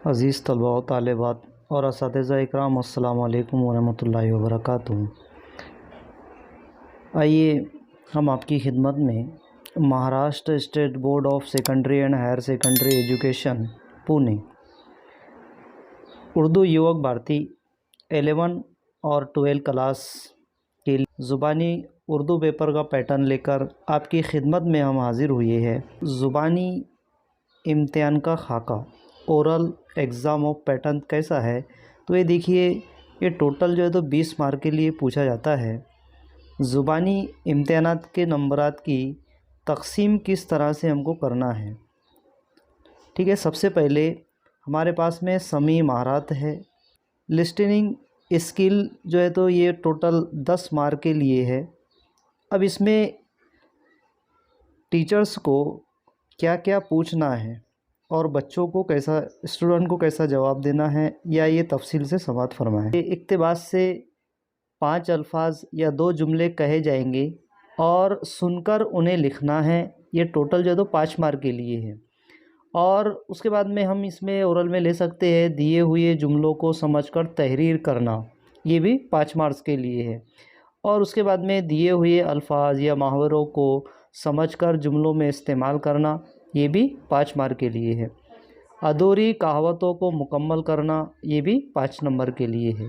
عزیز طلباء و طالبات اور اساتذہ اکرام، السلام علیکم ورحمۃ اللہ وبرکاتہ۔ آئیے ہم آپ کی خدمت میں Maharashtra State Board of Secondary and Higher Secondary Education Pune Urdu Yuvakbharati 11 اور 12 کلاس کے زبانی اردو پیپر کا پیٹرن لے کر آپ کی خدمت میں ہم حاضر ہوئے ہیں۔ زبانی امتحان کا خاکہ اورل ایگزام آف پیٹرن کیسا ہے؟ تو یہ دیکھیے، یہ ٹوٹل جو ہے تو 20 مارک کے لیے پوچھا جاتا ہے۔ زبانی امتحانات کے نمبرات کی تقسیم کس طرح سے ہم کو کرنا ہے؟ ٹھیک ہے، سب سے پہلے ہمارے پاس میں سمیع مہارت ہے۔ لسٹننگ اسکل جو ہے تو یہ ٹوٹل 10 مارک کے لیے ہے۔ اب اس میں ٹیچرز کو کیا کیا پوچھنا ہے اور بچوں کو کیسا، اسٹوڈنٹ کو کیسا جواب دینا ہے، یا یہ تفصیل سے سماعت فرمائیں۔ اقتباس سے 5 الفاظ یا 2 جملے کہے جائیں گے اور سن کر انہیں لکھنا ہے۔ یہ ٹوٹل جو ہے تو 5 مارک کے لیے ہے۔ اور اس کے بعد میں ہم اس میں اورل میں لے سکتے ہیں دیے ہوئے جملوں کو سمجھ کر تحریر کرنا، یہ بھی 5 مارکس کے لیے ہے۔ اور اس کے بعد میں دیے ہوئے الفاظ یا محاوروں کو سمجھ کر جملوں میں استعمال کرنا، یہ بھی 5 مارک کے لیے ہے۔ ادھوری کہاوتوں کو مکمل کرنا، یہ بھی 5 نمبر کے لیے ہے۔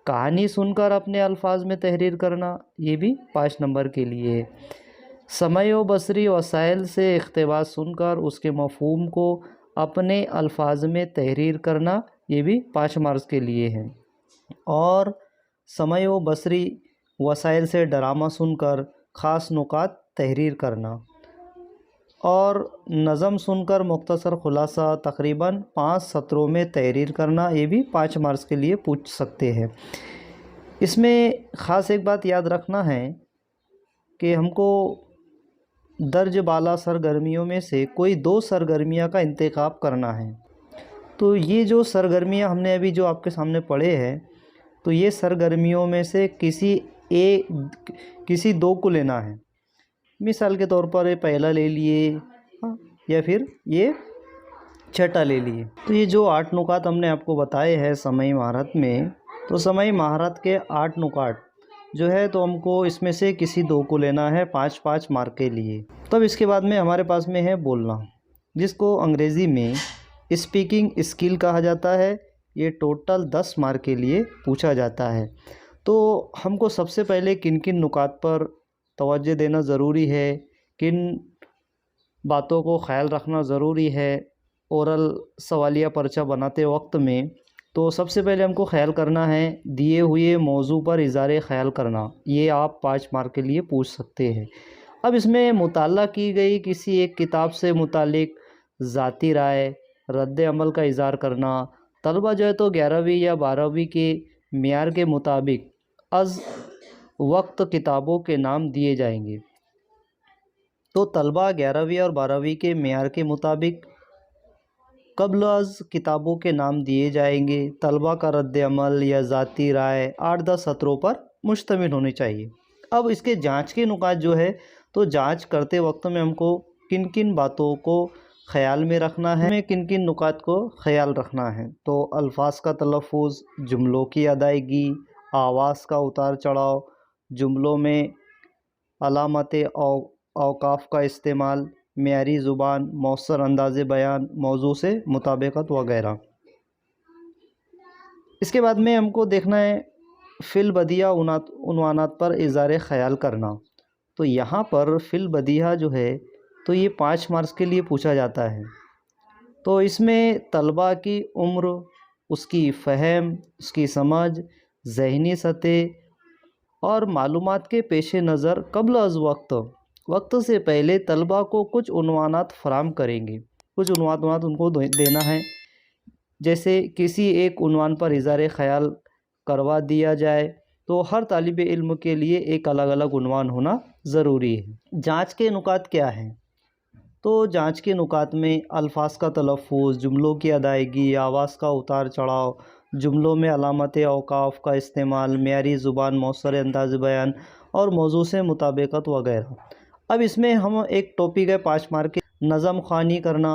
کہانی سن کر اپنے الفاظ میں تحریر کرنا، یہ بھی 5 نمبر کے لیے ہے۔ سمعی و بصری وسائل سے اقتباس سن کر اس کے مفہوم کو اپنے الفاظ میں تحریر کرنا، یہ بھی 5 مارکس کے لیے ہے۔ اور سمعی و بصری وسائل سے ڈرامہ سن کر خاص نکات تحریر کرنا، اور نظم سن کر مختصر خلاصہ تقریباً 5 سطروں میں تحریر کرنا، یہ بھی 5 مارکس کے لیے پوچھ سکتے ہیں۔ اس میں خاص ایک بات یاد رکھنا ہے کہ ہم کو درج بالا سرگرمیوں میں سے کوئی 2 سرگرمیاں کا انتخاب کرنا ہے۔ تو یہ جو سرگرمیاں ہم نے ابھی جو آپ کے سامنے پڑھے ہیں، تو یہ سرگرمیوں میں سے کسی 2 کو لینا ہے۔ مثال کے طور پر یہ پہلا لے لیے یا پھر یہ چھٹا لے لیے۔ تو یہ جو 8 نکات ہم نے آپ کو بتائے ہیں سمعی مہارت میں، تو سمعی مہارت کے 8 نکات جو ہے تو ہم کو اس میں سے کسی 2 کو لینا ہے 5 مارک کے لیے۔ تب اس کے بعد میں ہمارے پاس میں ہے بولنا، جس کو انگریزی میں اسپیکنگ اسکل کہا جاتا ہے۔ یہ ٹوٹل 10 مارک کے لیے پوچھا جاتا ہے۔ تو ہم کو سب سے پہلے کن کن نکات پر توجہ دینا ضروری ہے، کن باتوں کو خیال رکھنا ضروری ہے اورل سوالیہ پرچہ بناتے وقت میں؟ تو سب سے پہلے ہم کو خیال کرنا ہے دیے ہوئے موضوع پر اظہار خیال کرنا، یہ آپ 5 مارک کے لیے پوچھ سکتے ہیں۔ اب اس میں مطالعہ کی گئی کسی ایک کتاب سے متعلق ذاتی رائے، رد عمل کا اظہار کرنا۔ طلبہ جو ہے تو 11ویں یا 12ویں کے معیار کے مطابق از وقت کتابوں کے نام دیے جائیں گے۔ تو طلبہ 11ویں اور 12ویں کے معیار کے مطابق قبل از کتابوں کے نام دیے جائیں گے۔ طلبہ کا رد عمل یا ذاتی رائے 8-10 سطروں پر مشتمل ہونی چاہیے۔ اب اس کے جانچ کے نکات جو ہے تو جانچ کرتے وقت میں ہم کو کن کن باتوں کو خیال میں رکھنا ہے، کن کن نکات کو خیال رکھنا ہے؟ تو الفاظ کا تلفظ، جملوں کی ادائیگی، آواز کا اتار چڑھاؤ، جملوں میں علامت اوقاف کا استعمال، معیاری زبان، مؤثر انداز بیان، موضوع سے مطابقت وغیرہ۔ اس کے بعد میں ہم کو دیکھنا ہے فی البدیہہ عنوانات پر اظہار خیال کرنا۔ تو یہاں پر فی البدیہہ جو ہے تو یہ 5 مارکس کے لیے پوچھا جاتا ہے۔ تو اس میں طلبہ کی عمر، اس کی فہم، اس کی سمجھ، ذہنی سطح اور معلومات کے پیش نظر قبل از وقت سے پہلے طلبہ کو کچھ عنوانات فراہم کریں گے۔ کچھ عنوانات ان کو دینا ہے، جیسے کسی ایک عنوان پر اظہار خیال کروا دیا جائے تو ہر طالب علم کے لیے ایک الگ الگ عنوان ہونا ضروری ہے۔ جانچ کے نکات کیا ہیں؟ تو جانچ کے نکات میں الفاظ کا تلفظ، جملوں کی ادائیگی، آواز کا اتار چڑھاؤ، جملوں میں علامت اوقاف کا استعمال، معیاری زبان، مؤثر انداز بیان اور موضوع سے مطابقت وغیرہ۔ اب اس میں ہم ایک ٹاپک ہے 5 مارک کے، نظم خوانی کرنا،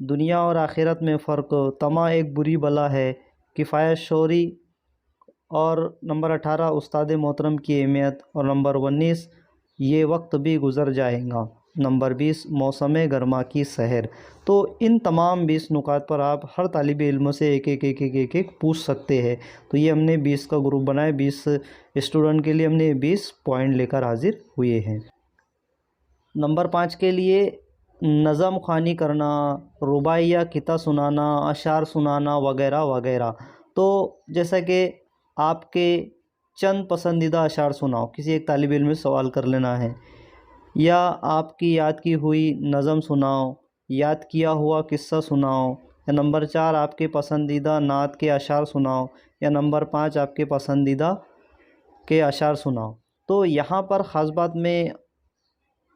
دنیا اور آخرت میں فرق، طمع ایک بری بلا ہے، کفایت شوری، اور نمبر 18 استاد محترم کی اہمیت، اور نمبر 19 یہ وقت بھی گزر جائے گا، نمبر 20 موسم گرما کی سحر۔ تو ان تمام 20 نکات پر آپ ہر طالب علم سے ایک پوچھ سکتے ہیں۔ تو یہ ہم نے 20 کا گروپ بنائے، 20 اسٹوڈنٹ کے لیے ہم نے 20 پوائنٹ لے کر حاضر ہوئے ہیں۔ نمبر 5 کے لیے نظم خوانی کرنا، رباعیہ قطع سنانا، اشعار سنانا وغیرہ وغیرہ۔ تو جیسا کہ آپ کے چند پسندیدہ اشعار سناؤ، کسی ایک طالب علم سے سوال کر لینا ہے، یا آپ کی یاد کی ہوئی نظم سناؤ، یاد کیا ہوا قصہ سناؤ، یا نمبر 4 آپ کے پسندیدہ نعت کے اشعار سناؤ، یا نمبر 5 آپ کے پسندیدہ کے اشعار سناؤ۔ تو یہاں پر خاص بات میں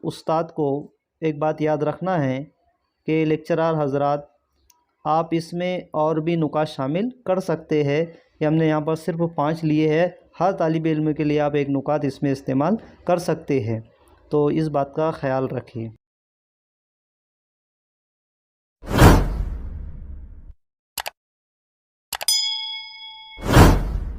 استاد کو ایک بات یاد رکھنا ہے کہ لیکچرار حضرات آپ اس میں اور بھی نکات شامل کر سکتے ہیں، یہ ہم نے یہاں پر صرف 5 لیے ہیں، ہر طالب علم کے لیے آپ ایک نکات اس میں استعمال کر سکتے ہیں، تو اس بات کا خیال رکھیے۔